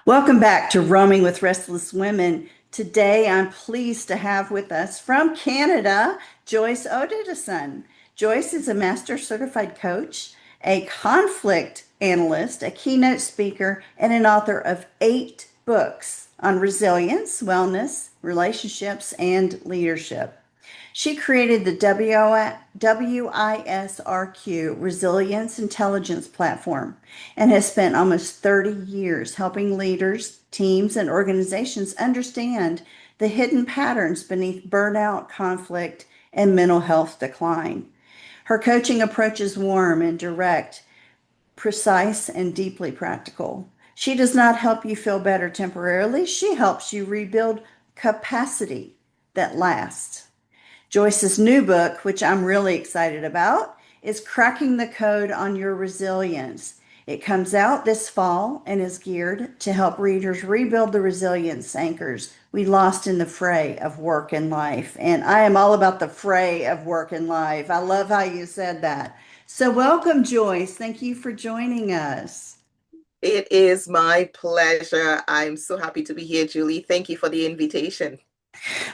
Welcome back to Roaming with Restless Women. Today, I'm pleased to have with us from Canada, Joyce Odidison. Joyce is a master certified coach, a conflict analyst, a keynote speaker, and an author of 8 books on resilience, wellness, relationships, and leadership. She created the WISRQ Resilience Intelligence Platform and has spent almost 30 years helping leaders, teams, and organizations understand the hidden patterns beneath burnout, conflict, and mental health decline. Her coaching approach is warm and direct, precise, and deeply practical. She does not help you feel better temporarily, she helps you rebuild capacity that lasts. Joyce's new book, which I'm really excited about, is Cracking the Code on Your Resilience. It comes out this fall and is geared to help readers rebuild the resilience anchors we lost in the fray of work and life. And I am all about the fray of work and life. I love how you said that. So, welcome, Joyce. Thank you for joining us. It is my pleasure. I'm so happy to be here, Julie. Thank you for the invitation.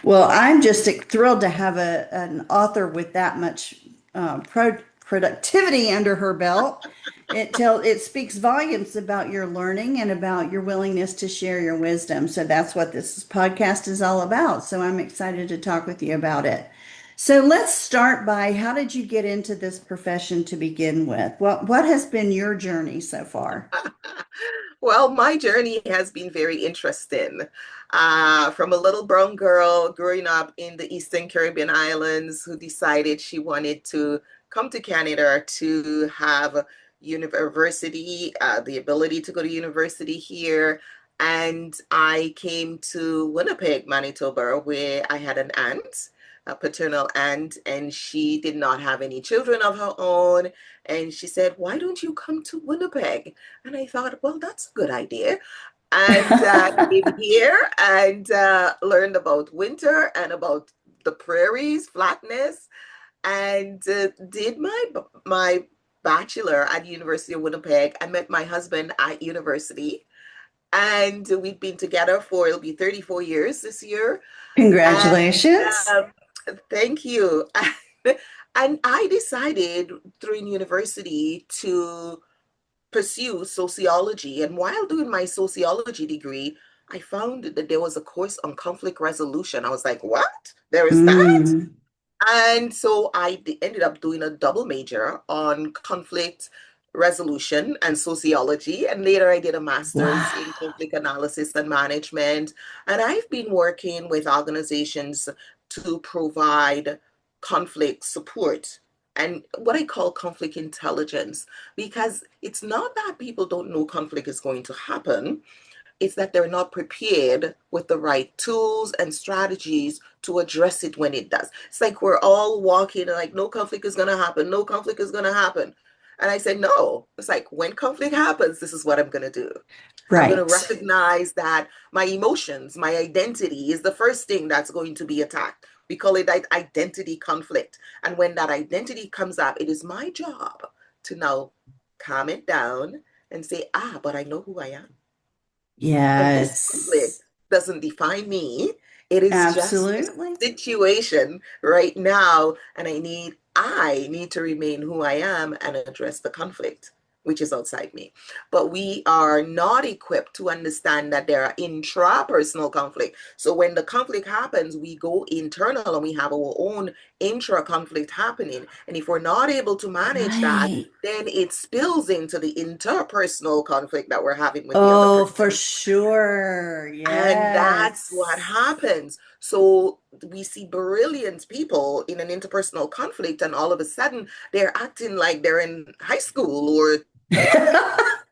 Well, I'm just thrilled to have an author with that much productivity under her belt. It speaks volumes about your learning and about your willingness to share your wisdom. So that's what this podcast is all about. So I'm excited to talk with you about it. So let's start by how did you get into this profession to begin with? What has been your journey so far? Well, my journey has been very interesting. From a little brown girl growing up in the Eastern Caribbean islands who decided she wanted to come to Canada to have university, the ability to go to university here. And I came to Winnipeg, Manitoba, where I had an aunt, a paternal aunt, and she did not have any children of her own. And she said, "Why don't you come to Winnipeg?" And I thought, well, that's a good idea. And came here and learned about winter and about the prairies, flatness, and did my bachelor at University of Winnipeg. I met my husband at university, and we've been together for it'll be 34 years this year. And Congratulations. um, thank you. And I decided during university to pursue sociology. And while doing my sociology degree, I found that there was a course on conflict resolution. I was like, what? There is that? Mm. And so ended up doing a double major on conflict resolution and sociology. And later I did a master's in Wow. conflict analysis and management. And I've been working with organizations to provide conflict support and what I call conflict intelligence, because it's not that people don't know conflict is going to happen. It's that they're not prepared with the right tools and strategies to address it when it does. It's like we're all walking like no conflict is going to happen, no conflict is going to happen. And I said, no, it's like when conflict happens, this is what I'm going to do. I'm going to Right. recognize that my emotions, my identity is the first thing that's going to be attacked. We call it identity conflict. And when that identity comes up, it is my job to now calm it down and say, but I know who I am. And this Yes. conflict doesn't define me. It is just a Absolutely. situation right now, and I need to remain who I am and address the conflict, which is outside me. But we are not equipped to understand that there are intrapersonal conflict. So when the conflict happens, we go internal and we have our own intra conflict happening. And if we're not able to manage that, Right. then it spills into the interpersonal conflict that we're having with the other Oh, for person. sure. And that's what Yes. happens. So we see brilliant people in an interpersonal conflict, and all of a sudden they're acting like they're in high school or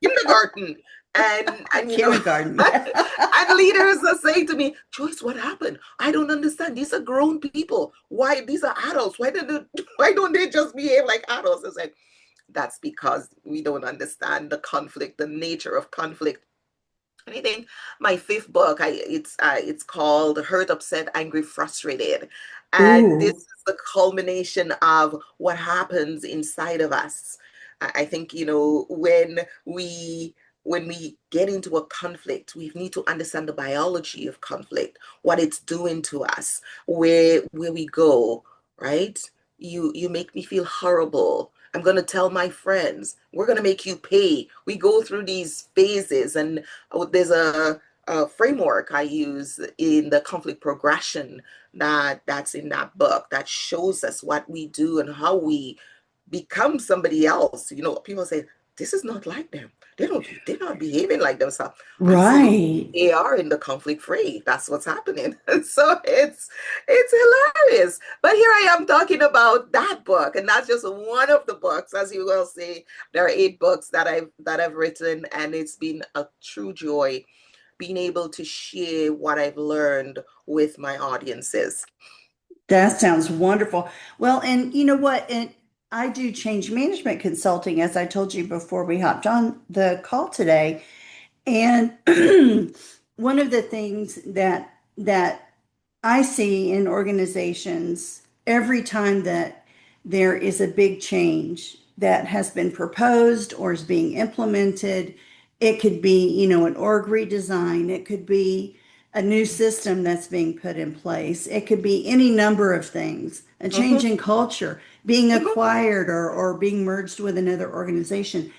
kindergarten. And Kindergarten. and leaders are saying to me, Joyce, what happened? I don't understand. These are grown people. Why these are adults? Why don't they just behave like adults? It's like that's because we don't understand the conflict, the nature of conflict. And I think my fifth book, it's called Hurt, Upset, Angry, Frustrated, and this Ooh. is the culmination of what happens inside of us. I think when when we get into a conflict, we need to understand the biology of conflict, what it's doing to us, where we go, right? You make me feel horrible. I'm going to tell my friends. We're going to make you pay. We go through these phases, and there's a framework I use in the conflict progression that's in that book that shows us what we do and how we become somebody else. People say, this is not like them. They're not behaving like themselves. Absolutely. Right. They are in the conflict free. That's what's happening. So it's hilarious. But here I am talking about that book, and that's just one of the books. As you will see, there are 8 books that I've written, and it's been a true joy being able to share what I've learned with my audiences. That sounds wonderful. Well, and you know what? I do change management consulting, as I told you before we hopped on the call today. And one of the things that I see in organizations every time that there is a big change that has been proposed or is being implemented, it could be, an org redesign, it could be a new system that's being put in place, it could be any number of things, a change Hmm. in culture, being Hmm. acquired or being merged with another organization. Yep.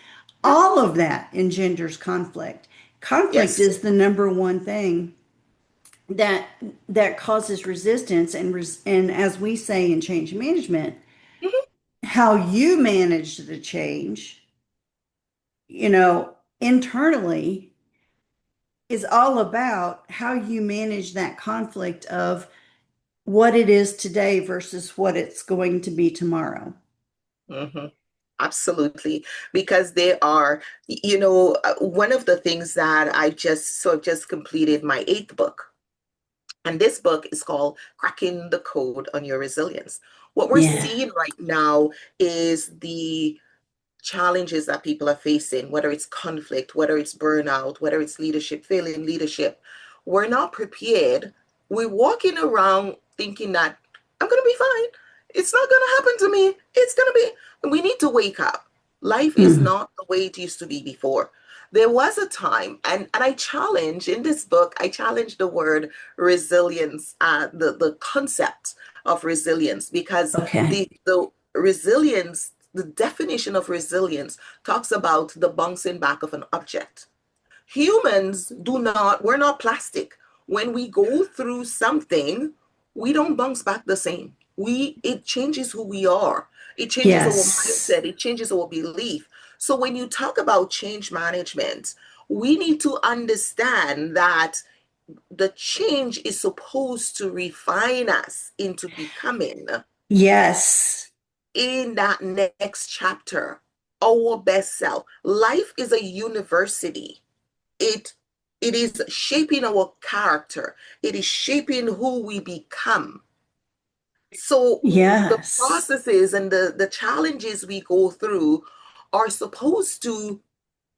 All of that engenders conflict. Conflict Yes. is the number one thing that causes resistance and as we say in change management, Hmm. how you manage the change, internally is all about how you manage that conflict of what it is today versus what it's going to be tomorrow. Hmm. Absolutely. Because they are, one of the things that I've just completed my 8th book. And this book is called Cracking the Code on Your Resilience. What we're Yeah. seeing right now is the challenges that people are facing, whether it's conflict, whether it's burnout, whether it's leadership, failing leadership. We're not prepared. We're walking around thinking that I'm going to be fine. It's not going to happen to me. It's going to be, we need to wake up. Life is Mm. not the way it used to be before. There was a time, and I challenge in this book, I challenge the word resilience, the concept of resilience, because Okay. the resilience, the definition of resilience talks about the bouncing back of an object. Humans do not, we're not plastic. When we go through something, we don't bounce back the same. It changes who we are. It changes our Yes. mindset. It changes our belief. So when you talk about change management, we need to understand that the change is supposed to refine us into becoming Yes. in that next chapter our best self. Life is a university. it it is shaping our character. It is shaping who we become. So the Yes. processes and the challenges we go through are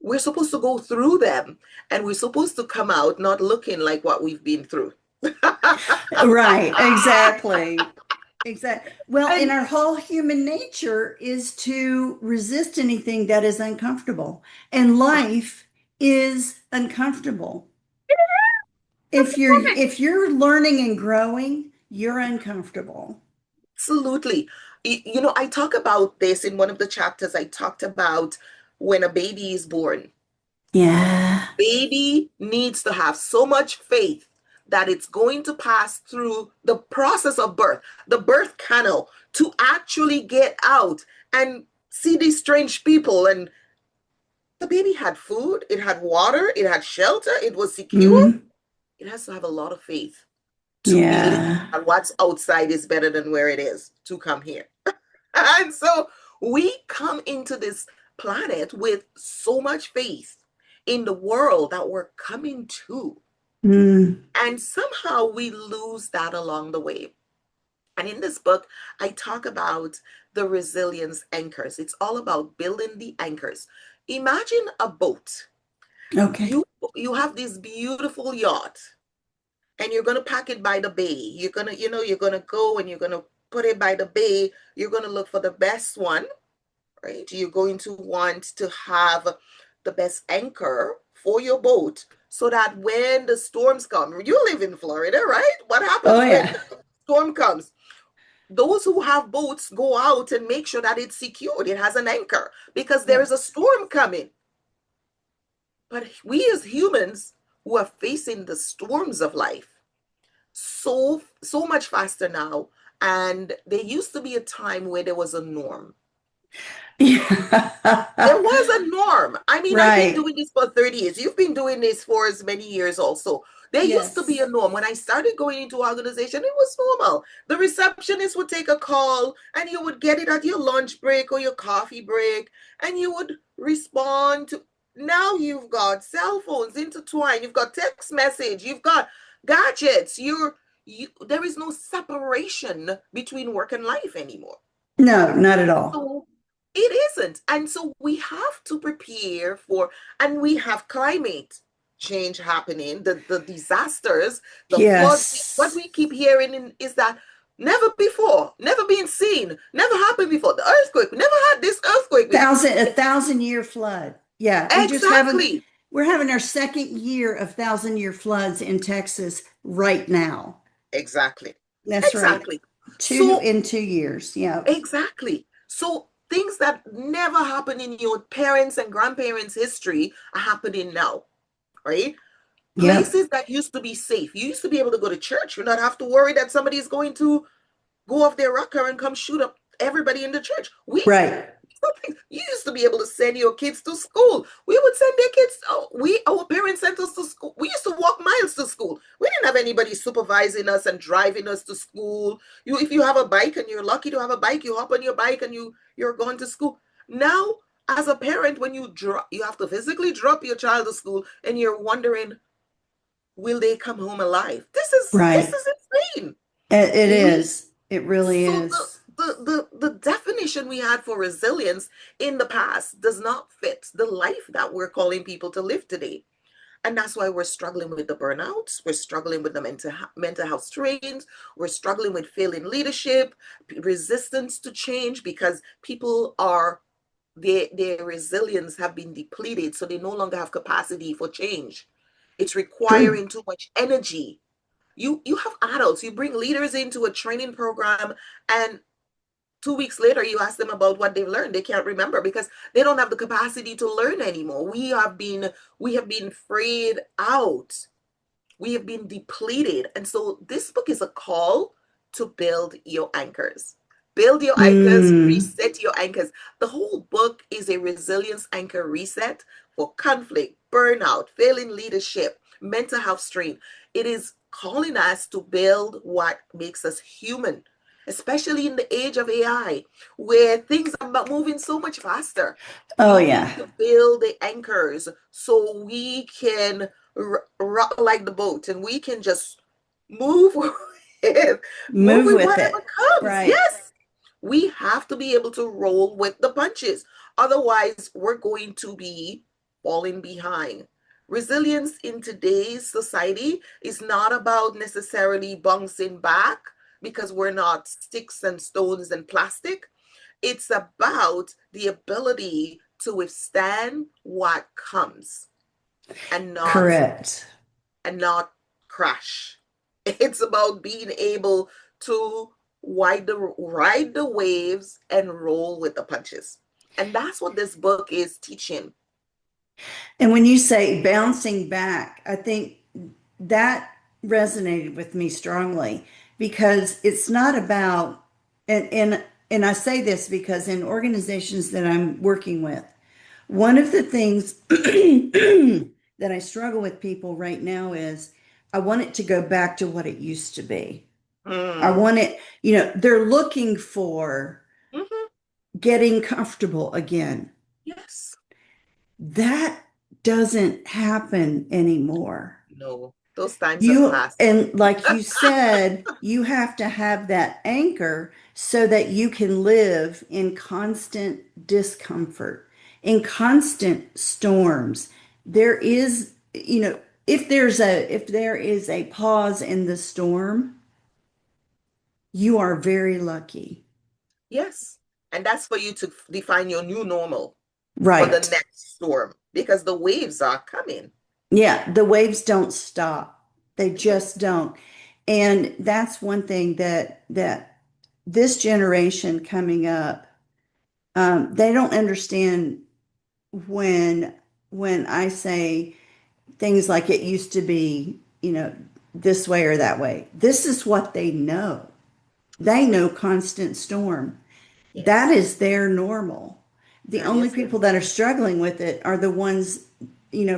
we're supposed to go through them, and we're supposed to come out not looking like what we've been through. Right, exactly. Exactly. Well, and And our whole human nature is to resist anything that is uncomfortable. And life is uncomfortable. If you're learning and growing, you're uncomfortable. absolutely. I talk about this in one of the chapters. I talked about when a baby is born. Yeah. Baby needs to have so much faith that it's going to pass through the process of birth, the birth canal, to actually get out and see these strange people. And the baby had food, it had water, it had shelter, it was secure. Hmm. It has to have a lot of faith to believe Yeah. that what's outside is better than where it is to come here. And so we come into this planet with so much faith in the world that we're coming to. Mm. And somehow we lose that along the way. And in this book, I talk about the resilience anchors. It's all about building the anchors. Imagine a boat. Okay. You you have this beautiful yacht, and you're gonna pack it by the bay. You're gonna go and you're gonna put it by the bay. You're gonna look for the best one, right? You're going to want to have the best anchor. for your boat so that when the storms come, you live in Florida, right? What Oh happens when yeah. the storm comes? Those who have boats go out and make sure that it's secured, it has an anchor because there Yeah. is a storm coming. But we as humans who are facing the storms of life so much faster now. And there used to be a time where there was a norm. There Yeah. was a norm. I mean, I've been Right. doing this for 30 years. You've been doing this for as many years also. There used to be a Yes. norm. When I started going into organization, it was normal. The receptionist would take a call and you would get it at your lunch break or your coffee break and you would respond to. Now you've got cell phones intertwined, you've got text message, you've got gadgets. There is no separation between work and life anymore. No, not at all. So it isn't. And so we have to prepare for, and we have climate change happening, the disasters, the floods. What Yes. we keep hearing is that never before, never been seen, never happened before. The earthquake, we never had this earthquake before. A 1,000 year flood. Yeah, Exactly. we're having our second year of 1,000 year floods in Texas right now. Exactly. That's right. Exactly. Two So, in 2 years. Yeah. exactly. So, things that never happened in your parents' and grandparents' history are happening now, right? Yep. Places that used to be safe. You used to be able to go to church. You not have to worry that somebody is going to go off their rocker and come shoot up everybody in the church. Right. You used to be able to send your kids to school. We would send their kids. Our parents sent us to school. We used to walk miles to school. We didn't have anybody supervising us and driving us to school. If you have a bike and you're lucky to have a bike, you hop on your bike and you're going to school. Now, as a parent, when you have to physically drop your child to school, and you're wondering, will they come home alive? This Right. is insane. It We is. It really so is. the definition we had for resilience in the past does not fit the life that we're calling people to live today. And that's why we're struggling with the burnouts. We're struggling with the mental health strains. We're struggling with failing leadership, resistance to change because people are their resilience have been depleted, so they no longer have capacity for change. It's True. requiring too much energy. You have adults, you bring leaders into a training program, and 2 weeks later you ask them about what they've learned. They can't remember because they don't have the capacity to learn anymore. We have been frayed out. We have been depleted. And so this book is a call to build your anchors. Build your anchors, Mm. reset your anchors. The whole book is a resilience anchor reset for conflict, burnout, failing leadership, mental health strain. It is calling us to build what makes us human, especially in the age of AI, where things are moving so much faster. Oh We need yeah. to build the anchors so we can rock like the boat and we can just move move Move with with whatever it. comes. Right. Yes, we have to be able to roll with the punches. Otherwise, we're going to be falling behind. Resilience in today's society is not about necessarily bouncing back because we're not sticks and stones and plastic. It's about the ability to withstand what comes and not Correct. and not crash. It's about being able to ride the waves and roll with the punches. And that's what this book is teaching. And when you say bouncing back, I think that resonated with me strongly because it's not about, and I say this because in organizations that I'm working with, one of the things that I struggle with people right now is I want it to go back to what it used to be. I Mm. want it, they're looking for Hmm. getting comfortable again. Yes. That doesn't happen anymore. No, those times have You, passed. and like you said, you have to have that anchor so that you can live in constant discomfort, in constant storms. There is, if there is a pause in the storm, you are very lucky. Yes. And that's for you to define your new normal for the Right. next storm. because the waves are coming. Yeah, the waves don't stop. They Mhm. just don't. And that's one thing that this generation coming up, they don't understand when when I say things like it used to be, this way or that way. This is what they know. They know constant storm. That Yes, is their normal. The that only is people it. that are struggling with it are the ones,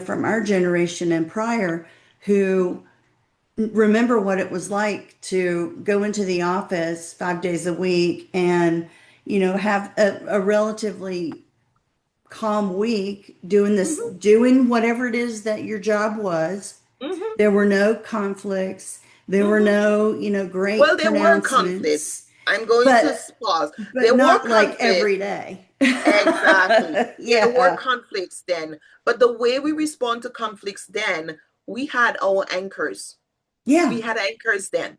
from our generation and prior who remember what it was like to go into the office 5 days a week and, have a relatively calm week Hmm. doing whatever it is that your job was. Hmm. There were no conflicts. There were Hmm. no, Well, great there were conflicts. pronouncements, I'm going to but pause. but There were not like conflicts. every day. Exactly. There were Yeah. conflicts then. But the way we respond to conflicts then, we had our anchors. We Yeah. had anchors then.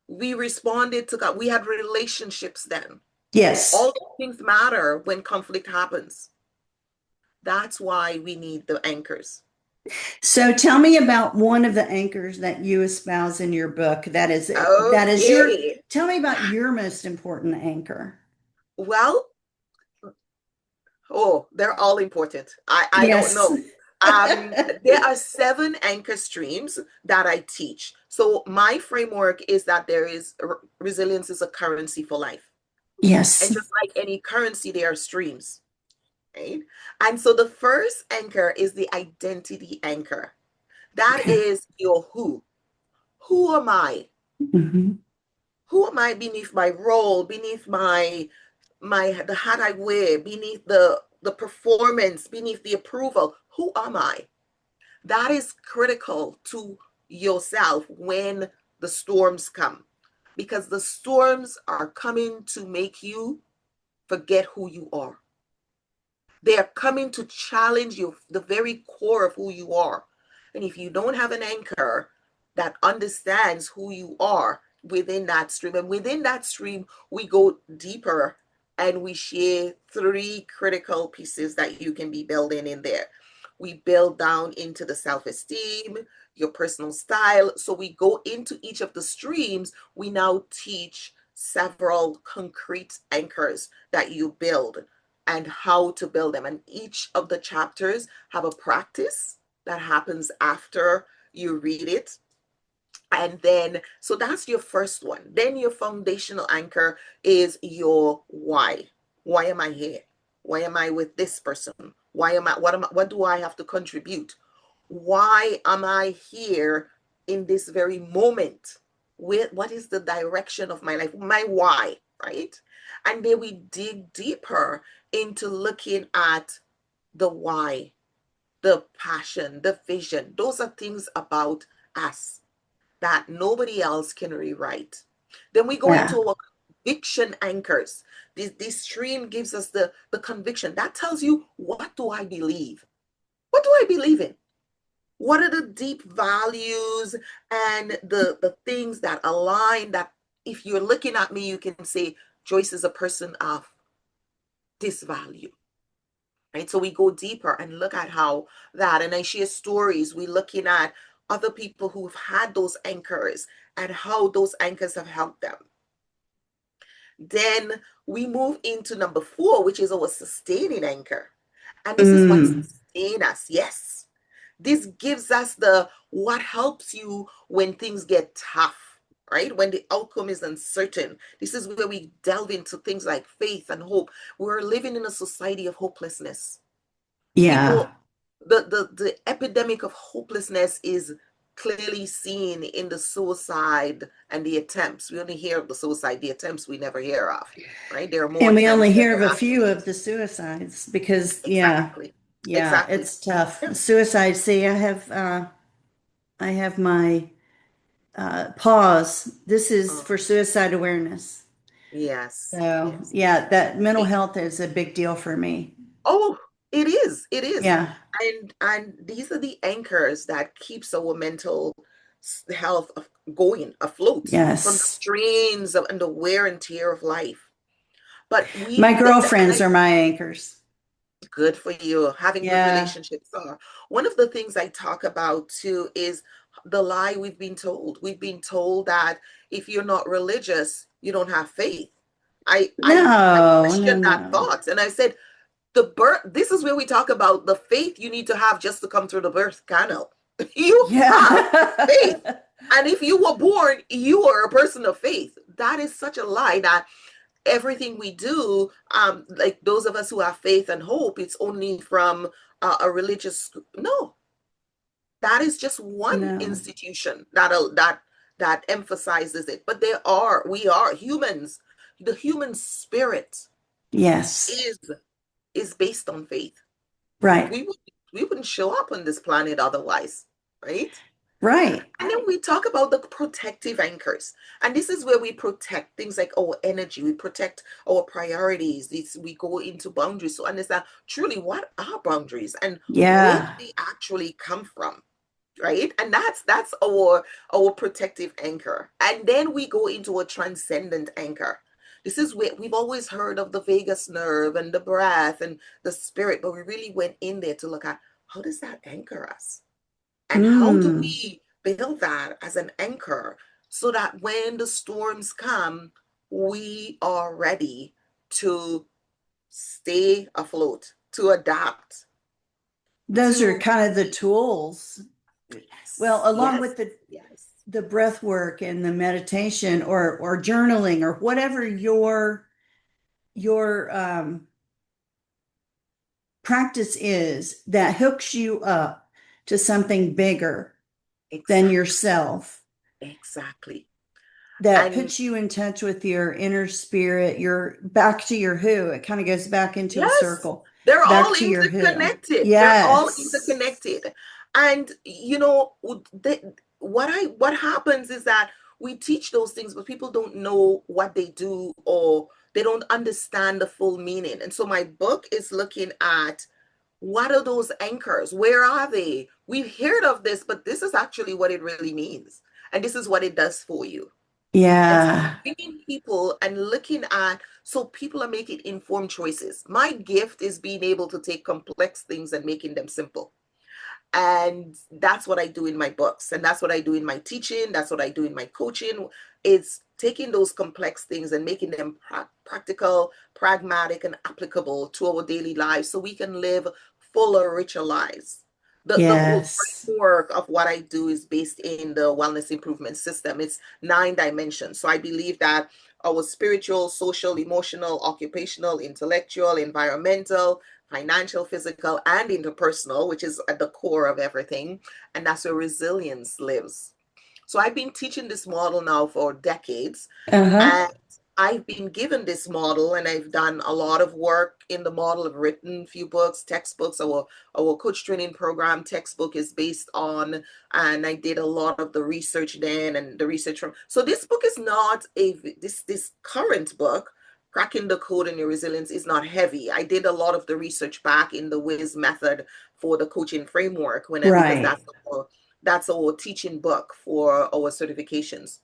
We responded to God. We had relationships then. All Yes. those things matter when conflict happens. That's why we need the anchors. So tell me about one of the anchors that you espouse in your book. That is your, Okay. tell me about your most important anchor. Well, oh, they're all important. I don't Yes. know. There are 7 anchor streams that I teach. So my framework is that resilience is a currency for life. And Yes. just like any currency, there are streams, right? And so the first anchor is the identity anchor. That Okay. is your who. Who am I? Hmm. Who am I beneath my role, beneath the hat I wear, beneath the performance, beneath the approval? Who am I? That is critical to yourself when the storms come, because the storms are coming to make you forget who you are. They are coming to challenge you, the very core of who you are. And if you don't have an anchor that understands who you are within that stream, and within that stream, we go deeper and we share 3 critical pieces that you can be building in there. We build down into the self esteem, your personal style. So we go into each of the streams. We now teach several concrete anchors that you build and how to build them. And each of the chapters have a practice that happens after you read it. And then, so that's your first one. Then your foundational anchor is your why. Why am I here? Why am I with this person? What do I have to contribute? Why am I here in this very moment? What is the direction of my life? My why, right? And then we dig deeper into looking at the why, the passion, the vision. Those are things about us that nobody else can rewrite. Then we go Yeah. into our conviction anchors. This stream gives us the conviction that tells you, what do I believe? What do I believe in? What are the deep values and the things that align, that if you're looking at me, you can say, Joyce is a person of this value, right? So we go deeper and look at how that, and I share stories. We're looking at other people who've had those anchors and how those anchors have helped them. Then we move into number 4, which is our sustaining anchor. And this is what Mm. sustains us. Yes. This gives us the what helps you when things get tough, right? When the outcome is uncertain. This is where we delve into things like faith and hope. We're living in a society of hopelessness. Yeah. People, the epidemic of hopelessness is clearly seen in the suicide and the attempts. We only hear of the suicide, the attempts we never hear of, right? There are more And we only attempts than hear of there a are few actually. of the suicides because, yeah, Exactly. yeah, Exactly. it's tough. Yeah. Suicide. See, I have my pause. This is Oh, for suicide awareness. yes. So, Yes. yeah, that mental health is a big deal for me. Oh, it is. It is. Yeah. And these are the anchors that keeps our mental health going afloat from the Yes. strains of, and the wear and tear of life. But My we, girlfriends are my anchors. good for you. Having good Yeah. relationships are. One of the things I talk about too is the lie we've been told. We've been told that if you're not religious, you don't have faith. I No, no, questioned that no. thought and I said, the birth, this is where we talk about the faith you need to have just to come through the birth canal. You have faith. Yeah. And if you were born, you are a person of faith. That is such a lie that everything we do, like those of us who have faith and hope, it's only from a religious. No, that is just one No. institution that emphasizes it. But we are humans. The human spirit Yes. is is based on faith. Right. We wouldn't show up on this planet otherwise, right? Right. And then we talk about the protective anchors. And this is where we protect things like our energy, we protect our priorities. We go into boundaries. So understand truly what are boundaries and where do Yeah. they actually come from? Right. And that's our protective anchor. And then we go into a transcendent anchor. This is where we've always heard of the vagus nerve and the breath and the spirit, but we really went in there to look at how does that anchor us? And how do Mm. we build that as an anchor so that when the storms come, we are ready to stay afloat, to adapt, Those are to kind of the tools. Well, yes, along yes, with yes, the breath work and the meditation or journaling or whatever your practice is that hooks you up to something bigger than exactly, yourself, exactly. that And puts you in touch with your inner spirit, your back to your who. It kind of goes back into a yes, circle, they're back all to your who. interconnected. They're all Yes. interconnected. And what happens is that we teach those things, but people don't know what they do or they don't understand the full meaning. And so my book is looking at what are those anchors? Where are they? We've heard of this, but this is actually what it really means. And this is what it does for you. And so Yeah. bringing people and looking at so people are making informed choices. My gift is being able to take complex things and making them simple. And that's what I do in my books. And that's what I do in my teaching. That's what I do in my coaching. It's taking those complex things and making them practical, pragmatic, and applicable to our daily lives so we can live fuller, richer lives. The whole Yes. framework of what I do is based in the wellness improvement system. It's 9 dimensions. So I believe that our spiritual, social, emotional, occupational, intellectual, environmental, financial, physical, and interpersonal, which is at the core of everything. And that's where resilience lives. So I've been teaching this model now for decades. Uh-huh. And I've been given this model and I've done a lot of work in the model. I've written a few books, textbooks. Our coach training program textbook is based on, and I did a lot of the research then and the research from. So this book is not this current book, Cracking the Code in Your Resilience, is not heavy. I did a lot of the research back in the WIS method for the coaching framework because Right. that's our teaching book for our certifications.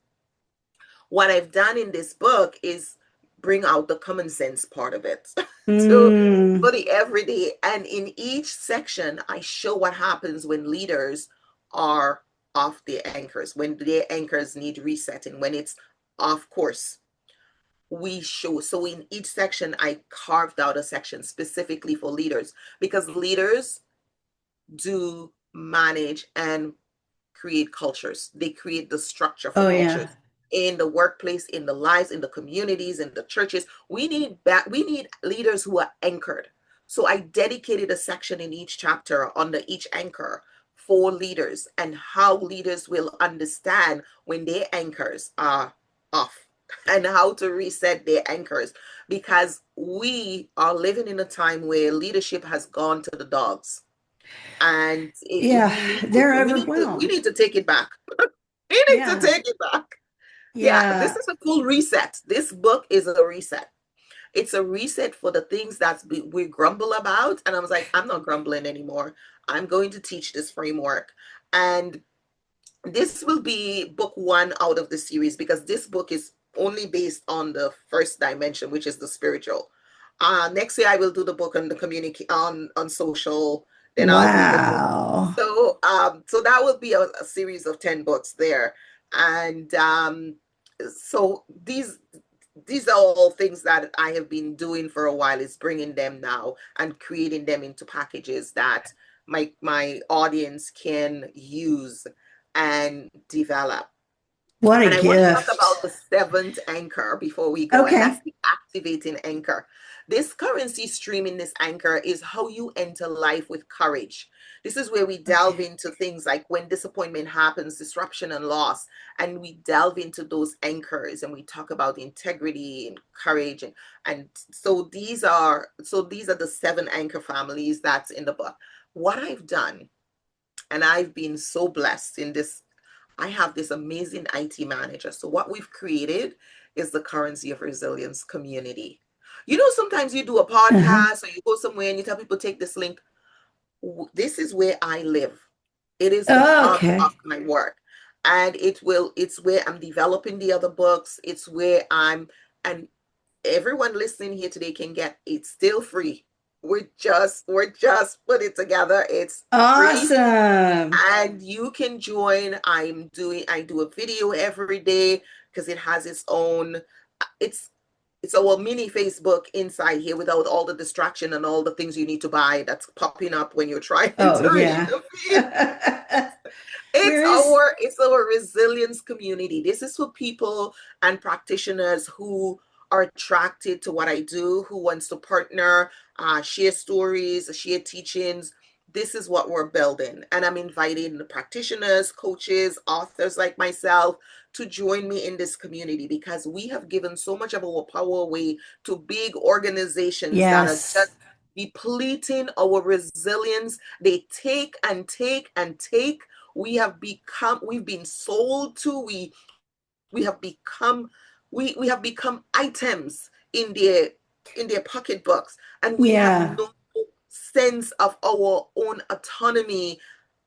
What I've done in this book is bring out the common sense part of it to Mm. for the everyday. And in each section, I show what happens when leaders are off their anchors, when their anchors need resetting, when it's off course. We show so in each section, I carved out a section specifically for leaders because leaders do manage and create cultures. They create the structure for Oh yeah. cultures in the workplace, in the lives, in the communities, in the churches. We need leaders who are anchored. So I dedicated a section in each chapter under each anchor for leaders and how leaders will understand when their anchors are off and how to reset their anchors because we are living in a time where leadership has gone to the dogs and Yeah, they're we overwhelmed. need to take it back. We need to Yeah. take it back. Yeah, this Yeah. is a full reset. This book is a reset. It's a reset for the things that we grumble about. And I was like, I'm not grumbling anymore. I'm going to teach this framework. And this will be book one out of the series because this book is only based on the first dimension, which is the spiritual. Next year I will do the book on the community on social. Then I'll do the book. Wow. So that will be a series of 10 books there. And so these are all things that I have been doing for a while, is bringing them now and creating them into packages that my audience can use and develop. What a And I want to talk gift. about the seventh anchor before we go, and that's Okay. the activating anchor. This currency stream in this anchor is how you enter life with courage. This is where we delve Okay. into things like when disappointment happens, disruption, and loss. And we delve into those anchors and we talk about integrity and courage. And so these are the seven anchor families that's in the book. What I've done, and I've been so blessed in this, I have this amazing IT manager. So what we've created is the currency of resilience community. Sometimes you do a Uh-huh. podcast or you go somewhere and you tell people take this link. This is where I live. It is the hub of Okay. my work. And it's where I'm developing the other books. It's where and everyone listening here today can get it's still free. We're just put it together. It's free Awesome. and you can join. I do a video every day because it has its own, it's it's our mini Facebook inside here without all the distraction and all the things you need to buy that's popping up when you're trying Oh, to read yeah. the feed. Where is, It's our resilience community. This is for people and practitioners who are attracted to what I do, who wants to partner, share stories, share teachings. This is what we're building. And I'm inviting the practitioners, coaches, authors like myself to join me in this community because we have given so much of our power away to big organizations that are yes. just depleting our resilience. They take and take and take. We've been sold to, we have become we have become items in their pocketbooks, and we have Yeah. no sense of our own autonomy.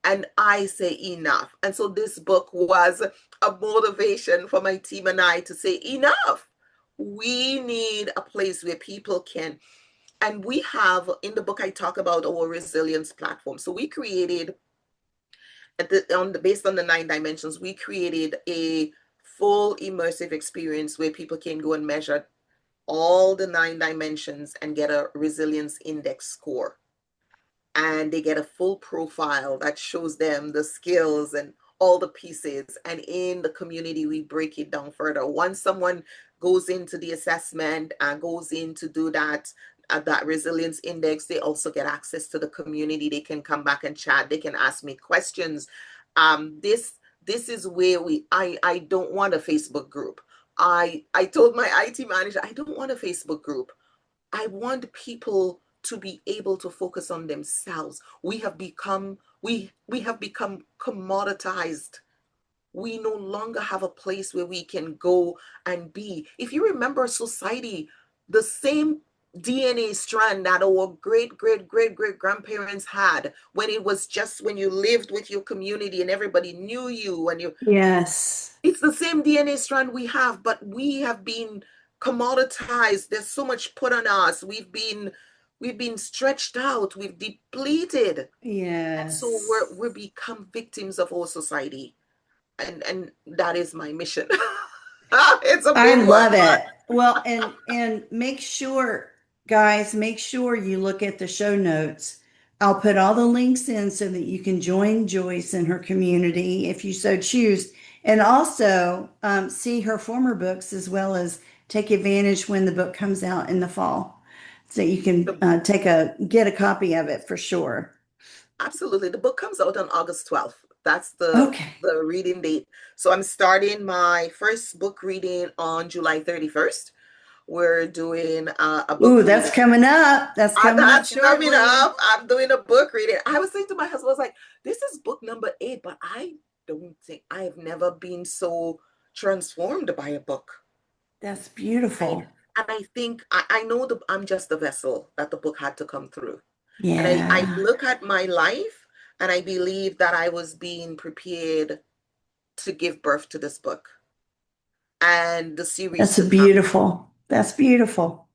And I say enough. And so this book was a motivation for my team and I to say enough. We need a place where people can, and we have in the book I talk about our resilience platform. So we created based on the 9 dimensions, we created a full immersive experience where people can go and measure all the 9 dimensions and get a resilience index score. And they get a full profile that shows them the skills and all the pieces. And in the community, we break it down further. Once someone goes into the assessment and goes in to do that resilience index, they also get access to the community. They can come back and chat. They can ask me questions. This is where I don't want a Facebook group. I told my IT manager, I don't want a Facebook group. I want people to be able to focus on themselves. We have become commoditized. We no longer have a place where we can go and be. If you remember society, the same DNA strand that our great grandparents had when it was just when you lived with your community and everybody knew you and you, Yes. it's the same DNA strand we have, but we have been commoditized. There's so much put on us. We've been stretched out. We've depleted, and so Yes. we're become victims of our society. And that is my mission. It's a I big one, love but it. Well, and make sure, guys, make sure you look at the show notes. I'll put all the links in so that you can join Joyce in her community if you so choose, and also see her former books as well as take advantage when the book comes out in the fall, so you can the, get a copy of it for sure. absolutely, the book comes out on August 12th. That's the Okay. the reading date. So I'm starting my first book reading on July 31st. We're doing a Ooh, book that's reading. coming up. That's coming up That's coming shortly. up. I'm doing a book reading. I was saying to my husband, I was like, this is book number 8, but I don't think I have never been so transformed by a book. That's I, beautiful. and I think I know that I'm just the vessel that the book had to come through. And I Yeah. look at my life and I believe that I was being prepared to give birth to this book and the series That's to come. beautiful. That's beautiful.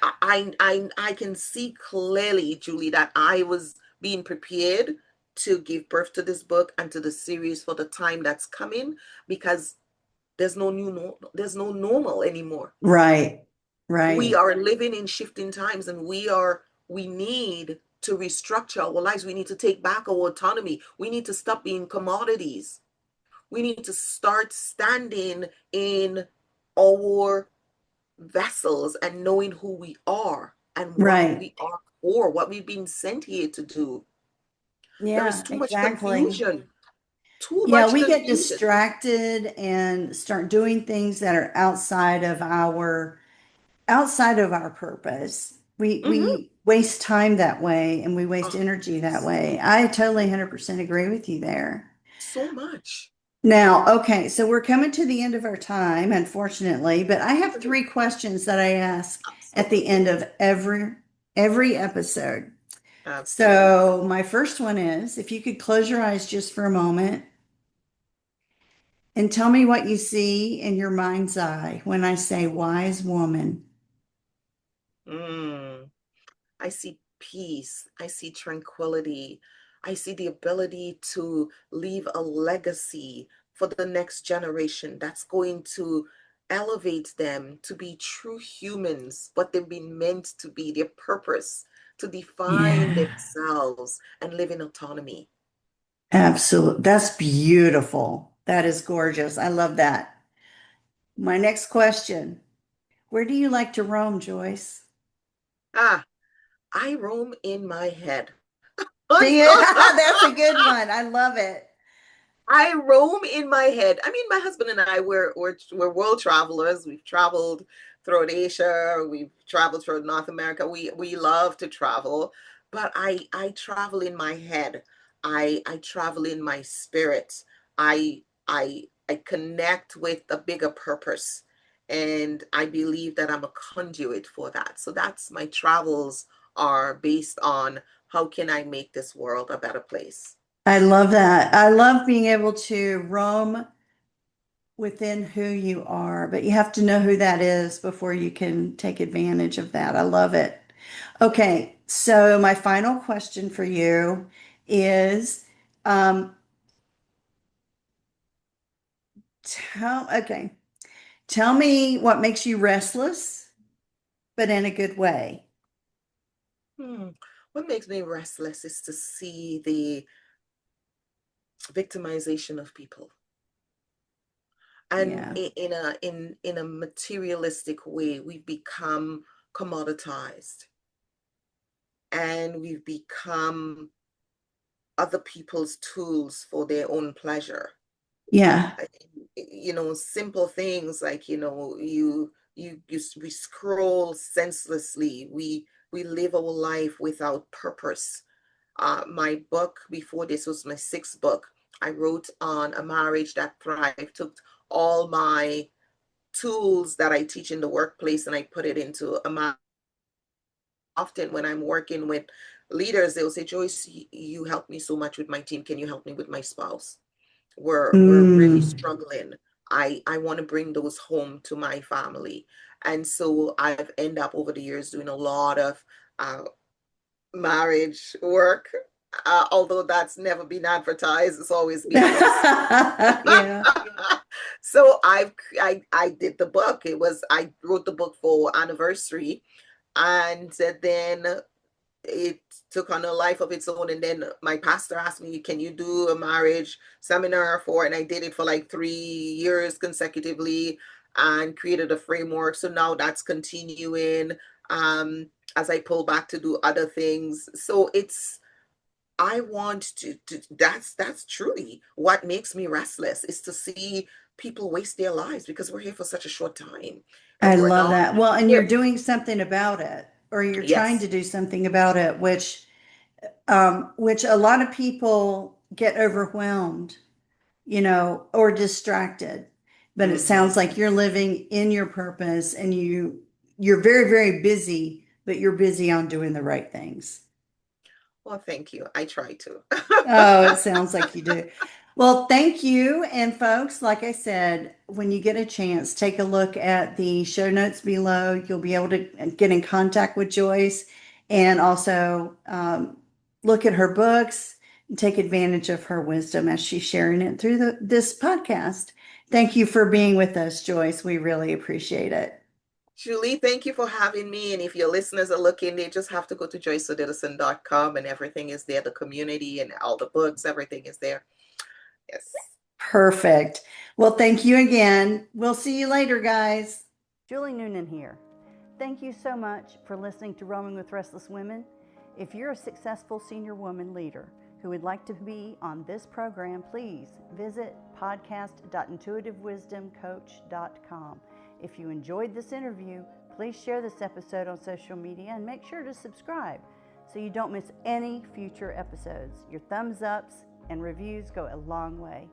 I can see clearly, Julie, that I was being prepared to give birth to this book and to the series for the time that's coming, because there's no normal anymore. Right, We right, are living in shifting times, and we need to restructure our lives. We need to take back our autonomy. We need to stop being commodities. We need to start standing in our vessels and knowing who we are and what right. we are for, what we've been sent here to do. There is Yeah, too much exactly. confusion, too Yeah, much we get confusion. distracted and start doing things that are outside of our purpose. Hmm. We waste time that way and we waste Oh, energy that way. I totally 100% agree with you there. so much. Now, okay, so we're coming to the end of our time, unfortunately, but I have Mhm. three questions that I ask at the Absolutely. end of every episode. Absolutely. So, my first one is if you could close your eyes just for a moment and tell me what you see in your mind's eye when I say wise woman. Mm. I see peace. I see tranquility. I see the ability to leave a legacy for the next generation that's going to elevate them to be true humans, what they've been meant to be, their purpose, to define Yeah, themselves and live in autonomy. absolutely. That's beautiful. That is gorgeous. I love that. My next question, where do you like to roam, Joyce? Ah, I roam in my head. Do you? That's a good one. I love it. I roam in my head. I mean, my husband and I we're world travelers. We've traveled throughout Asia. We've traveled throughout North America. We love to travel, but I travel in my head. I travel in my spirit. I connect with a bigger purpose, and I believe that I'm a conduit for that. So that's my travels are based on how can I make this world a better place. I love that. I love being able to roam within who you are, but you have to know who that is before you can take advantage of that. I love it. Okay, so my final question for you is, um, okay, tell me what makes you restless, but in a good way. Hmm. What makes me restless is to see the victimization of people, and Yeah, in a materialistic way, we've become commoditized, and we've become other people's tools for their own pleasure. yeah, I- Simple things like, we scroll senselessly. We live our life without purpose. My book before this was my sixth book. I wrote on a marriage that thrived, took all my tools that I teach in the workplace and I put it into a marriage. Often when I'm working with leaders, they'll say, Joyce, you helped me so much with my team. Can you help me with my spouse? We're really mm. struggling. I want to bring those home to my family. And so I've ended up over the years doing a lot of uh, marriage work, although that's never been advertised. It's always been under the surface. Yeah. So I did the book. I wrote the book for anniversary, and then it took on a life of its own. And then my pastor asked me, can you do a marriage seminar for, and I did it for like 3 years consecutively and created a framework. So now that's continuing as I pull back to do other things. So I want to that's truly what makes me restless, is to see people waste their lives because we're here for such a short time I and we're love not that. Well, and you're here. doing something about it, or you're trying to Yes. do something about it, which a lot of people get overwhelmed, or distracted. But it sounds Hmm. like you're living in your purpose and you're very, very busy, but you're busy on doing the right things. Well, thank you. I try to. Oh, it sounds like you do. Well, thank you. And folks, like I said, when you get a chance, take a look at the show notes below. You'll be able to get in contact with Joyce and also look at her books and take advantage of her wisdom as she's sharing it through this podcast. Thank you for being with us, Joyce. We really appreciate it. Julie, thank you for having me. And if your listeners are looking, they just have to go to joyceodidison.com and everything is there. The community and all the books, everything is there. Yes. Perfect. Well, thank you again. We'll see you later, guys. Julie Noonan here. Thank you so much for listening to Roaming with Restless Women. If you're a successful senior woman leader who would like to be on this program, please visit podcast.intuitivewisdomcoach.com. If you enjoyed this interview, please share this episode on social media and make sure to subscribe so you don't miss any future episodes. Your thumbs ups and reviews go a long way.